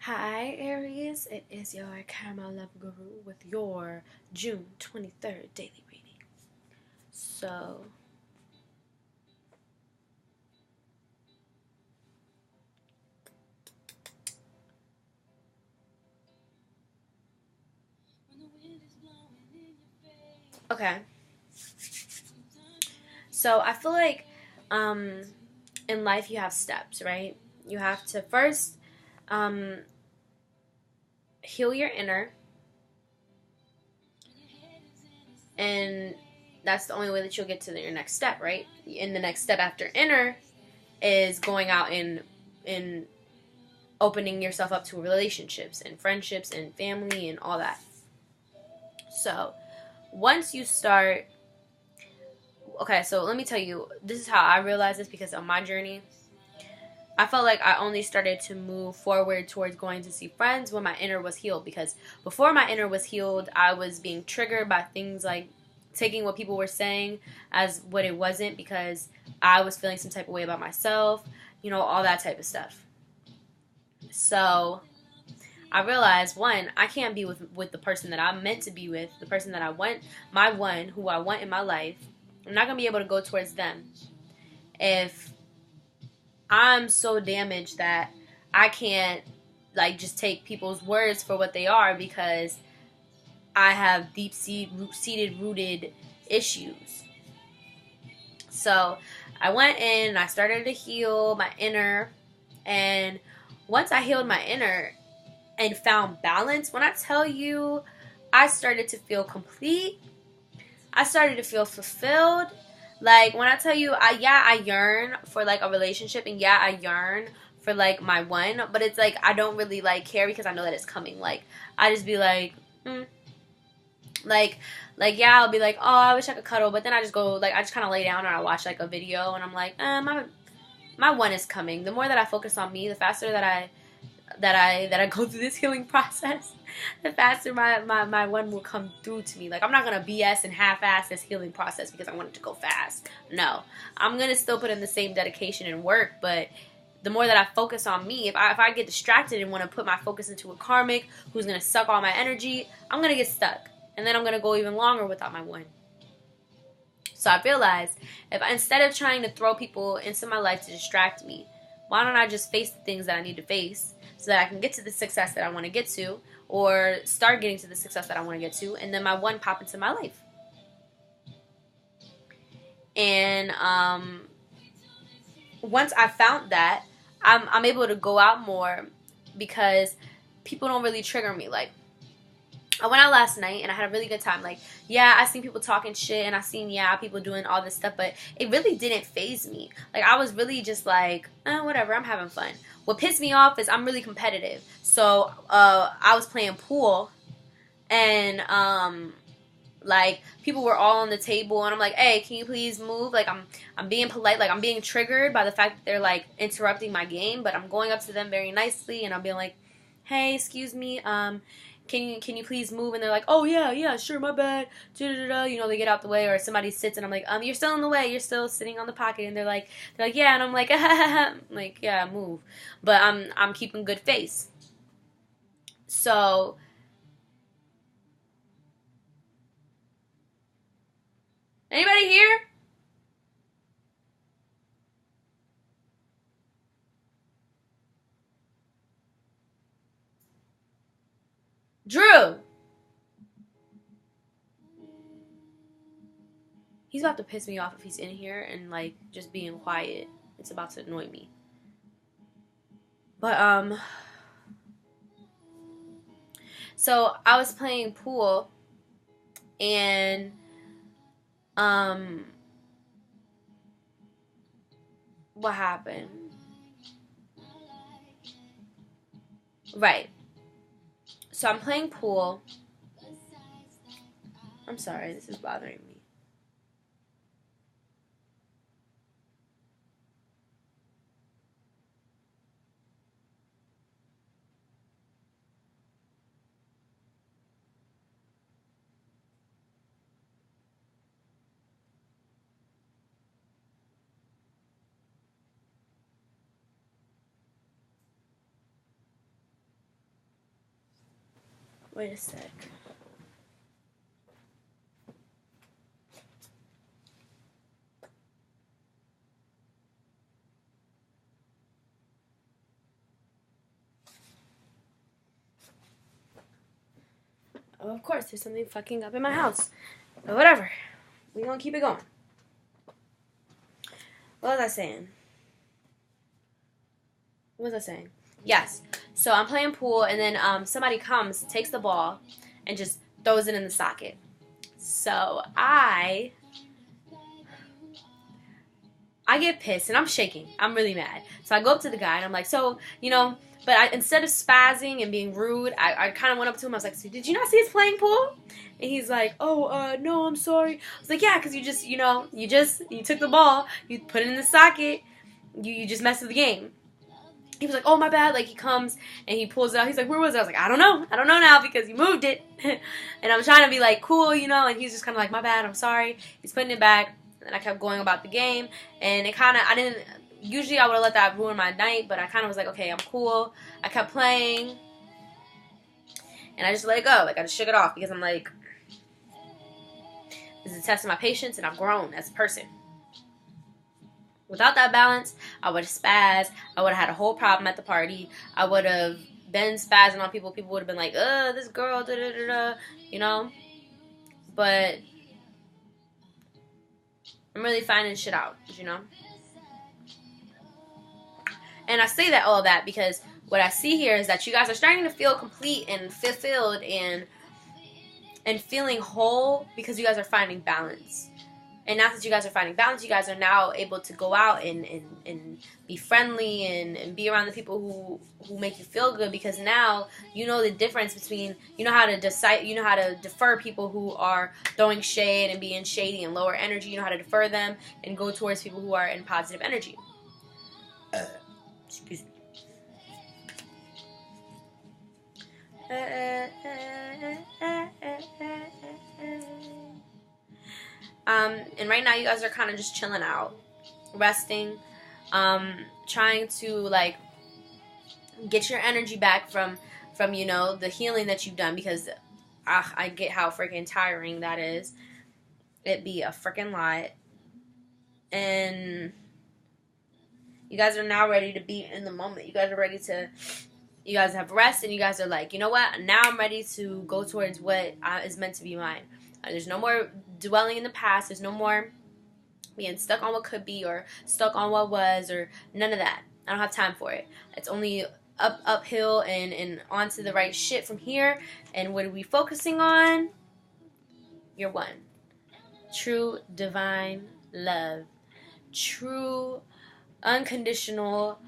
Hi, Aries. It is your Caramel Love Guru with your June 23rd daily reading. So, okay. So, I feel like um, in life you have steps, right? You have to first um, heal your inner, and that's the only way that you'll get to your next step, right? And the next step after inner is going out and opening yourself up to relationships and friendships and family and all that. So once you start, okay, so let me tell you, this is how I realized this because on my journey, I felt like I only started to move forward towards going to see friends when my inner was healed. Because before my inner was healed, I was being triggered by things like taking what people were saying as what it wasn't because I was feeling some type of way about myself, all that type of stuff. So I realized, one, I can't be with the person that I'm meant to be with, the person that I want, my one, who I want in my life. I'm not going to be able to go towards them if I'm so damaged that I can't, like, just take people's words for what they are because I have deep-seated rooted issues. So I went in and I started to heal my inner. And once I healed my inner and found balance, when I tell you, I started to feel complete. I started to feel fulfilled. Like when I tell you, I yearn for like a relationship, and yeah, I yearn for like my one, but it's like I don't really like care because I know that it's coming. Like I just be like, like, yeah, I'll be like, oh, I wish I could cuddle, but then I just go like I just kind of lay down and I watch like a video, and I'm like, my one is coming. The more that I focus on me, the faster that I go through this healing process, the faster my one will come through to me. Like I'm not gonna BS and half-ass this healing process because I want it to go fast. No, I'm gonna still put in the same dedication and work, but the more that I focus on me, if I get distracted and want to put my focus into a karmic who's gonna suck all my energy, I'm gonna get stuck, and then I'm gonna go even longer without my one. So I realized instead of trying to throw people into my life to distract me, why don't I just face the things that I need to face so that I can get to the success that I want to get to, or start getting to the success that I want to get to, and then my one pop into my life. And once I found that, I'm able to go out more because people don't really trigger me. Like I went out last night and I had a really good time. Like, yeah, I seen people talking shit and I seen, people doing all this stuff, but it really didn't faze me. Like, I was really just like, whatever, I'm having fun. What pissed me off is I'm really competitive. So, I was playing pool and, like people were all on the table and I'm like, hey, can you please move? Like I'm being polite, like I'm being triggered by the fact that they're like interrupting my game, but I'm going up to them very nicely and I'm being like, hey, excuse me, can you please move? And they're like, oh yeah, sure, my bad. Da-da-da-da. They get out the way, or somebody sits and I'm like, you're still in the way, you're still sitting on the pocket, and they're like, yeah, and I'm like, I'm like, yeah, move. But I'm keeping good face. So anybody here? Drew. He's about to piss me off if he's in here and like just being quiet. It's about to annoy me. But so I was playing pool and um what happened? Right. So I'm playing pool. I'm sorry, this is bothering me. Wait a sec. Oh, of course, there's something fucking up in my house. But whatever. We gonna keep it going. What was I saying? What was I saying? Yes. So I'm playing pool, and then somebody comes, takes the ball, and just throws it in the socket. So I get pissed, and I'm shaking. I'm really mad. So I go up to the guy, and I'm like, so, but instead of spazzing and being rude, I kind of went up to him. I was like, so did you not see us playing pool? And he's like, oh, no, I'm sorry. I was like, yeah, because you took the ball, you put it in the socket, you just messed with the game. He was like, oh, my bad. Like, he comes and he pulls it out. He's like, where was it? I was like, I don't know now because you moved it. And I'm trying to be like, cool, and he's just kind of like, my bad, I'm sorry. He's putting it back. And then I kept going about the game. And usually I would have let that ruin my night, but I kind of was like, okay, I'm cool. I kept playing. And I just let it go. Like, I just shook it off because I'm like, this is a test of my patience, and I've grown as a person. Without that balance, I would have spazzed. I would have had a whole problem at the party. I would have been spazzing on people. People would have been like, this girl, da-da-da-da, But I'm really finding shit out, And I say all of that because what I see here is that you guys are starting to feel complete and fulfilled and feeling whole because you guys are finding balance. And now that you guys are finding balance, you guys are now able to go out and be friendly and be around the people who make you feel good, because now you know the difference between, you know how to defer people who are throwing shade and being shady and lower energy. You know how to defer them and go towards people who are in positive energy. Excuse me. And right now you guys are kind of just chilling out, resting, trying to like get your energy back from the healing that you've done, because I get how freaking tiring that is. It be a freaking lot. And you guys are now ready to be in the moment. You guys have rest, and you guys are like, you know what? Now I'm ready to go towards what is meant to be mine. There's no more dwelling in the past. There's no more being stuck on what could be or stuck on what was, or none of that. I don't have time for it. It's only uphill and onto the right shit from here. And what are we focusing on? You're one. True divine love. True unconditional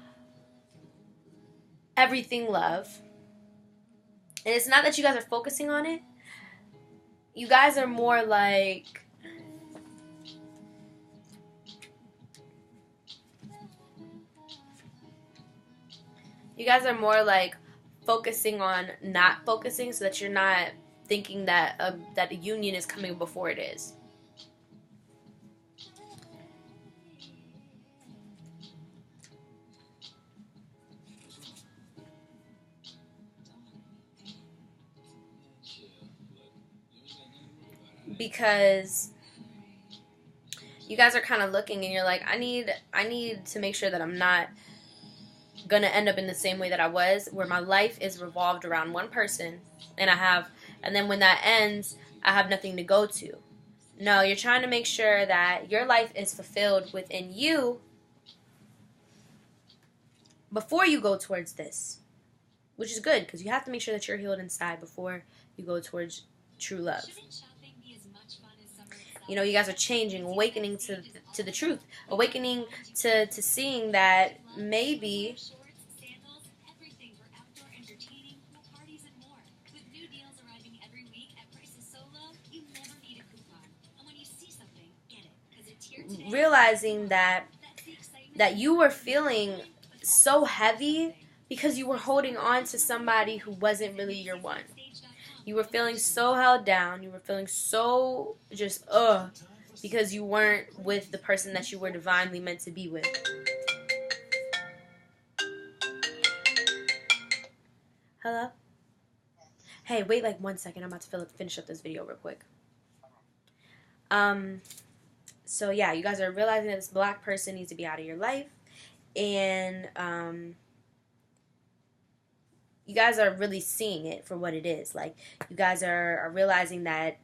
everything love. And it's not that you guys are focusing on it. You guys are more like, focusing on not focusing, so that you're not thinking that a union is coming before it is. Because you guys are kind of looking and you're like, I need to make sure that I'm not gonna end up in the same way that I was, where my life is revolved around one person, and then when that ends, I have nothing to go to. No, you're trying to make sure that your life is fulfilled within you before you go towards this, which is good, because you have to make sure that you're healed inside before you go towards true love. You guys are changing, awakening to the truth, awakening to seeing that maybe realizing that you were feeling so heavy because you were holding on to somebody who wasn't really your one. You were feeling so held down. You were feeling so just, because you weren't with the person that you were divinely meant to be with. Hello? Hey, wait like 1 second. I'm about to finish up this video real quick. So yeah, you guys are realizing that this black person needs to be out of your life, and you guys are really seeing it for what it is. Like, you guys are realizing that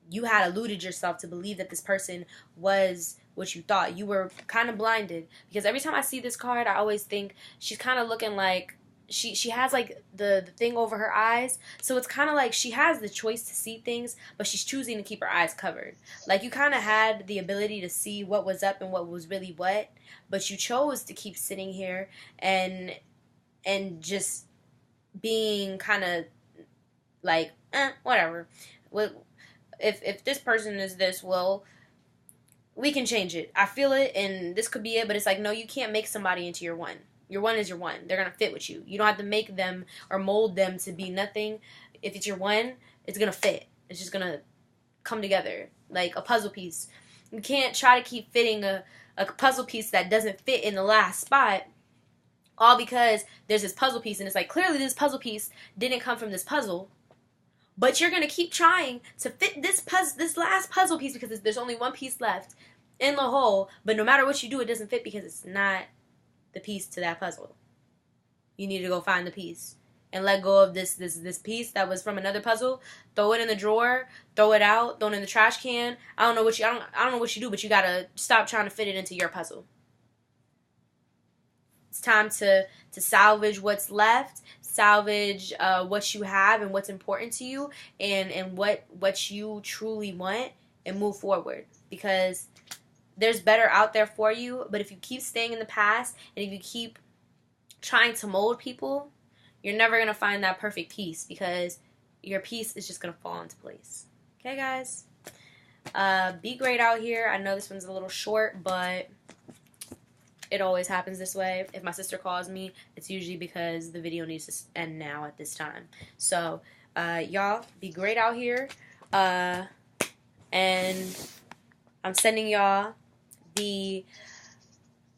you had eluded yourself to believe that this person was what you thought. You were kind of blinded, because every time I see this card, I always think she's kind of looking like she has like the thing over her eyes, so it's kind of like she has the choice to see things, but she's choosing to keep her eyes covered. Like, you kind of had the ability to see what was up and what was really what, but you chose to keep sitting here and just being kind of like, whatever. Well, if this person is this, well, we can change it. I feel it, and this could be it, but it's like, no, you can't make somebody into your one. Your one is your one. They're going to fit with you. You don't have to make them or mold them to be nothing. If it's your one, it's going to fit. It's just going to come together like a puzzle piece. You can't try to keep fitting a puzzle piece that doesn't fit in the last spot, all because there's this puzzle piece, and it's like, clearly this puzzle piece didn't come from this puzzle, but you're going to keep trying to fit this last puzzle piece because there's only one piece left in the hole, but no matter what you do, it doesn't fit because it's not the piece to that puzzle. You need to go find the piece and let go of this piece that was from another puzzle. Throw it in the drawer, throw it out, throw it in the trash can. I don't know what you do, but you got to stop trying to fit it into your puzzle. It's time to salvage what's left, salvage what you have and what's important to you, and what you truly want, and move forward, because there's better out there for you. But if you keep staying in the past, and if you keep trying to mold people, you're never going to find that perfect piece, because your piece is just going to fall into place. Okay, guys? Be great out here. I know this one's a little short, but it always happens this way. If my sister calls me, it's usually because the video needs to end now at this time. So, y'all, be great out here. And I'm sending y'all the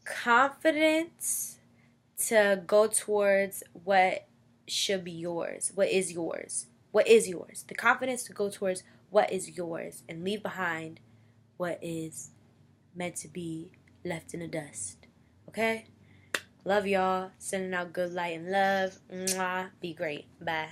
confidence to go towards what should be yours. What is yours? What is yours? The confidence to go towards what is yours and leave behind what is meant to be left in the dust. Okay? Love y'all. Sending out good light and love. Mwah. Be great. Bye.